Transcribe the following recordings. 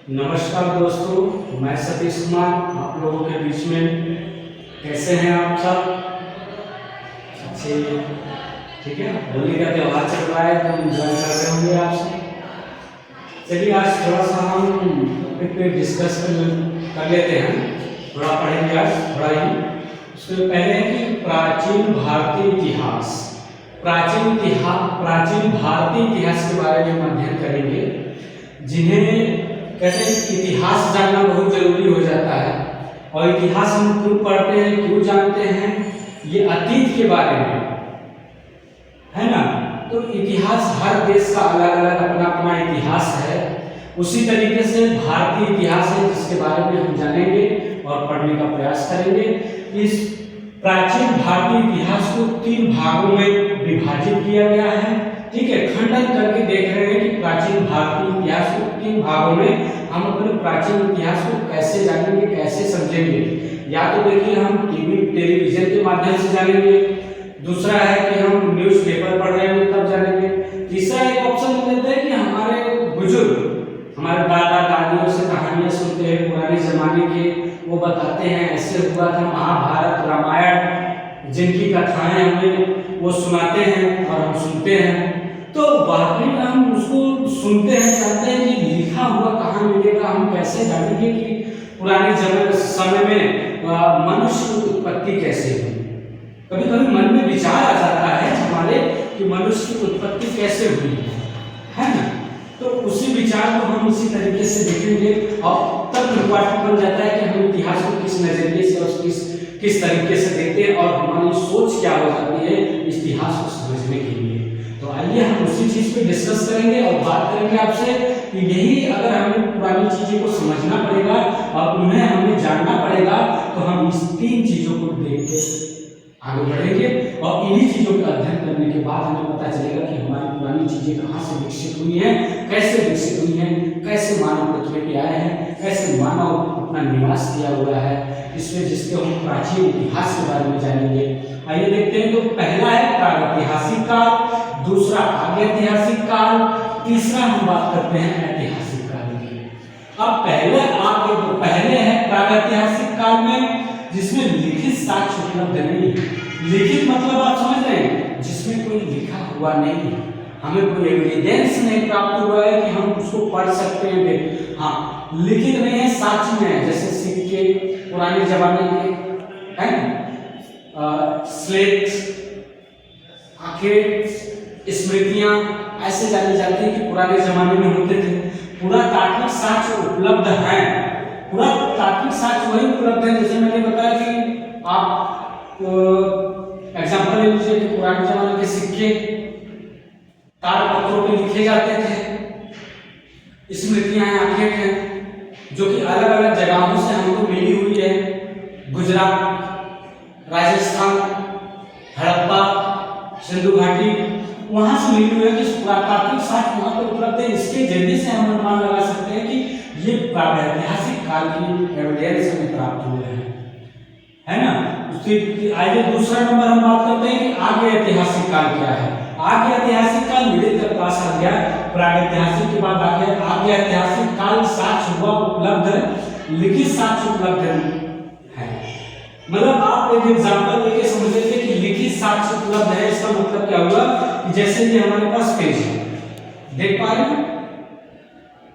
नमस्कार दोस्तों, मैं सतीश कुमार आप लोगों के बीच में। कैसे हैं आप सब? अच्छे, ठीक है। होली का त्यौहार चल रहा है तो एंजॉय कर रहे होंगे आप सब। चलिए आज थोड़ा सा हम टॉपिक पे डिस्कस कर लेते हैं। थोड़ा पढ़ेंगे आज, थोड़ा ही। उसके पहले है कि प्राचीन भारतीय इतिहास, प्राचीन भारतीय इतिहास के बारे में हम अध्ययन करेंगे। जिन्हें कहते हैं इतिहास जानना बहुत जरूरी हो जाता है। और इतिहास हम क्यों पढ़ते हैं, क्यों जानते हैं? ये अतीत के बारे में है ना। तो इतिहास हर देश का अलग अलग अपना अपना इतिहास है। उसी तरीके से भारतीय इतिहास है जिसके बारे में हम जानेंगे और पढ़ने का प्रयास करेंगे। इस प्राचीन भारतीय इतिहास को 3 भागों में विभाजित किया गया है। ठीक है, खंडन करके देख रहे हैं कि प्राचीन भारतीय इतिहास को 3 भागों में हम अपने प्राचीन इतिहास को कैसे जानेंगे, कैसे समझेंगे। या तो देखिए हम टीवी टेलीविजन के माध्यम से जानेंगे, दूसरा है कि हम न्यूज़पेपर पढ़ रहे हैं तब जानेंगे, तीसरा एक ऑप्शन लेते हैं कि हमारे बुजुर्ग हमारे दादा दादियों से कहानियां सुनते हैं पुराने जमाने के, वो बताते हैं ऐसे हुआ था। महाभारत रामायण जिनकी कथाएं हमें वो सुनाते हैं और हम सुनते हैं। तो वाकई में हम उसको सुनते हैं, जानते हैं कि लिखा हुआ कहाँ मिलेगा। हम कैसे जानेंगे कि पुराने समय में मनुष्य की उत्पत्ति कैसे हुई। कभी कभी मन में विचार आ जाता है हमारे कि मनुष्य की उत्पत्ति कैसे हुई है ना। तो उसी विचार को हम इसी तरीके से देखेंगे और तब इम्पोर्टेंट बन जाता है कि हम इतिहास को किस नजरिए से और किस तरीके से देखते हैं और हमारी सोच क्या हो जाती है इतिहास को समझने के लिए। तो आइए हम उसी चीज पे डिस्कस करेंगे और बात करेंगे आपसे कि यही अगर हमें पुरानी चीजों को समझना पड़ेगा और उन्हें हमें जानना पड़ेगा तो हम इस 3 चीजों को देख के आगे बढ़ेंगे। और इन्हीं चीजों का अध्ययन करने के बाद हमें पता चलेगा कि हमारी पुरानी चीजें कहाँ से विकसित हुई हैं, कैसे विकसित हुई हैं, कैसे मानव पृथ्वी पे आए हैं, कैसे मानव अपना निवास किया हुआ है, इसमें जिसके हम प्राचीन इतिहास के बारे में जानेंगे। आइए देखते हैं। तो पहला है प्रागैतिहासिक काल, दूसरा आगैतिहासिक काल, तीसरा हम बात करते हैं ऐतिहासिक काल की। अब पहले है प्रागैतिहासिक काल में जिसमें लिखित साक्ष्य उपलब्ध नहीं है। लिखित मतलब आप समझ रहे हैं, जिसमें कोई लिखा हुआ नहीं है, हमें कोई एविडेंस नहीं प्राप्त हुआ है कि हम उसको पढ़ सकते हैं। हाँ, लिखित नहीं है, साक्ष्य में है। जैसे सिक्के पुराने जमाने के है ना, स्लेट, आंखें, स्मृतियां ऐसे जानी जाती है कि पुराने जमाने में होते थे। पुरातात्विक साक्ष्य उपलब्ध है। पुरातात्विक साक्ष्य वही उपलब्ध है जैसे मैंने बताया कि आप एग्जाम्पल ले लीजिए कि पुराने जमाने के सिक्के ताड़पत्रों पे लिखे जाते थे। स्मृतियां आंखें हैं जो कि अलग अलग जगहों से हमको मिली हुई है। गुजरात, राजस्थान, हड़प्पा, सिंधु घाटी, वहां से मिली हुई है कि पुरातात्विक साक्ष्य वहां पर उपलब्ध है। इसके जरिए से हम अनुमान लगा सकते हैं कि ये प्रागैतिहासिक काल की एविडेंस हमें प्राप्त हुए हैं, है ना। उसके आगे दूसरा नंबर हम बात करते हैं कि आगे ऐतिहासिक काल क्या है। आगे ऐतिहासिक काल मिडिल तक पास आ गया, प्रागैतिहासिक के बाद आ गया आगे ऐतिहासिक काल। साक्ष्य हुआ उपलब्ध, लिखित साक्ष्य उपलब्ध है। मतलब आप एक एग्जांपल लेके समझेंगे कि लिखित साक्ष्य उपलब्ध है। इसका मतलब क्या हुआ कि जैसे ये हमारे पास पेज है, देख पा रहे हैं,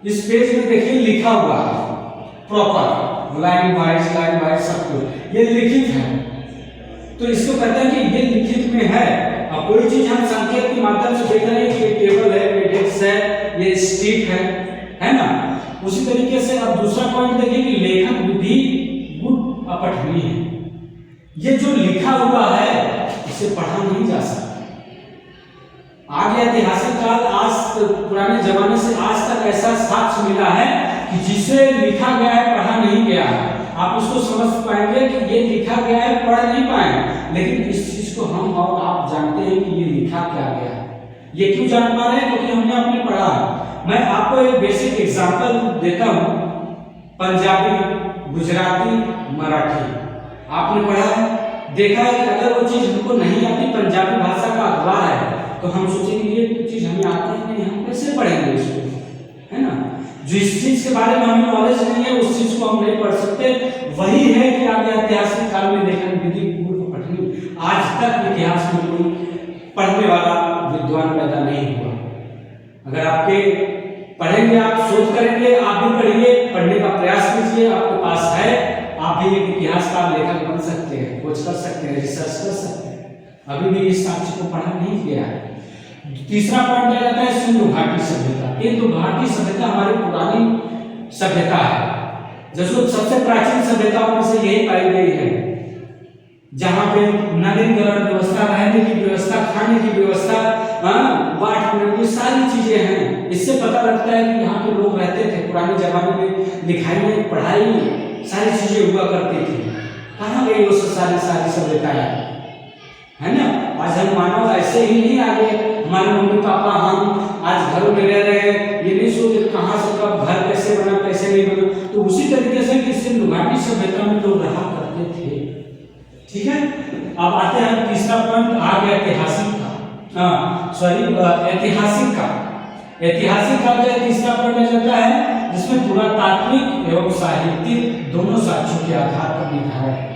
इस पेज में देखिए लिखा हुआ है प्रॉपर लाइन वाइज सब कुछ, ये लिखित है। तो इसको कहते हैं कि ये लिखित में है। अब कोई चीज हम संकेत के माध्यम से देख रहे हैं कि ये टेबल है, ये डेस्क है, ये स्टिक है ना। उसी तरीके से अब दूसरा पॉइंट देखिए कि लेखन विधि गुड अपठनीय है। ये जो लिखा हुआ है इसे पढ़ा नहीं जा सकता। आगे ऐतिहासिक काल आज पुराने जमाने से आज तक ऐसा साक्ष्य मिला है कि जिसे लिखा गया है पढ़ा नहीं गया है। आप उसको समझ पाएंगे कि ये लिखा गया है, पढ़ नहीं पाए, लेकिन इस चीज को हम और आप जानते हैं कि ये लिखा क्या गया है। ये क्यों जान पा रहे हैं? क्योंकि हमने आपने पढ़ा है। मैं आपको एक बेसिक एग्जांपल देता हूं। पंजाबी, गुजराती, मराठी आपने पढ़ा है, देखा है कि अगर वो चीज हमको नहीं आती, पंजाबी भाषा का अखबार है, तो हम सोचेंगे ये चीज हमें आती है नहीं, हम कैसे पढ़ेंगे इसको, है ना। जिस चीज के बारे में हमें नॉलेज नहीं है उस चीज को हम नहीं पढ़ सकते। वही है कि आप ऐतिहासिक काल में लेखन विधि पूर्व पठनी, आज तक इतिहास में कोई पढ़ने वाला विद्वान पैदा नहीं हुआ। अगर आपके पढ़ेंगे, आप शोध करेंगे, आप भी पढ़िए, पढ़ने का प्रयास कीजिए, आपके पास है, आप भी एक इतिहासकार लेखक बन सकते हैं, खोज कर सकते हैं, रिसर्च कर सकते हैं। अभी भी इस साक्ष्य को पढ़ा नहीं गया है। तीसरा पॉइंट आ जाता है सिंधु घाटी सभ्यता। सिंधु घाटी सभ्यता हमारी पुरानी सभ्यता है, जो सबसे प्राचीन सभ्यताओं में से यही पाई गई है, जहाँ पे नवीकरण व्यवस्था, रहने की व्यवस्था, खाने की व्यवस्था, बांट की सारी चीजें हैं। इससे पता लगता है कि यहाँ पे लोग रहते थे। पुराने जमाने में लिखाई पढ़ाई सारी चीजें हुआ करती थी। कहाँ गई वो सारी सभ्यताएं, है ना। आज हम मानव ऐसे ही नहीं आ गए, हमारे मम्मी पापा हम आज घरों में रह रहे हैं, ये नहीं सोचे कहाँ से कब घर कैसे बना कैसे नहीं बना। तो उसी तरीके से कि सिंधु घाटी सभ्यता में लोग रहा करते थे। ठीक है, अब आते हैं तीसरा पॉइंट आ गया ऐतिहासिक का, ऐतिहासिक का जो तीसरा पॉइंट आ जाता है, जिसमें पुरातात्विक एवं साहित्यिक दोनों साक्ष्यों के आधार पर निर्धारण है।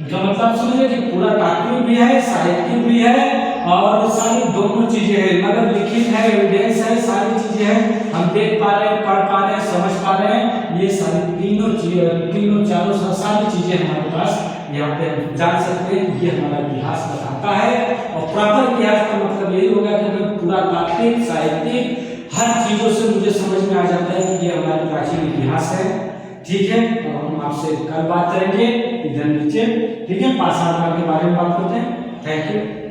इनका मतलब समझिए कि पुरातात्विक भी है, साहित्यिक भी है, और सारी दोनों चीजें हैं। मतलब लिखित है, एविडेंस है, सारी चीजें हैं, हम देख पा रहे हैं, पढ़ पा रहे हैं, समझ पा रहे हैं। ये सारी तीनों चारों सारी चीजें हमारे पास यहाँ पे हम जान सकते हैं कि ये हमारा इतिहास बताता है। और प्रॉपर इतिहास का मतलब यही होगा कि अगर पुरातात्विक, साहित्यिक हर चीजों से मुझे समझ में आ जाता है कि ये हमारा प्राचीन इतिहास है। ठीक है, तो हम आपसे कल बात करेंगे इधर नीचे। ठीक है, पाषाण काल के बारे में बात करते हैं। Thank you.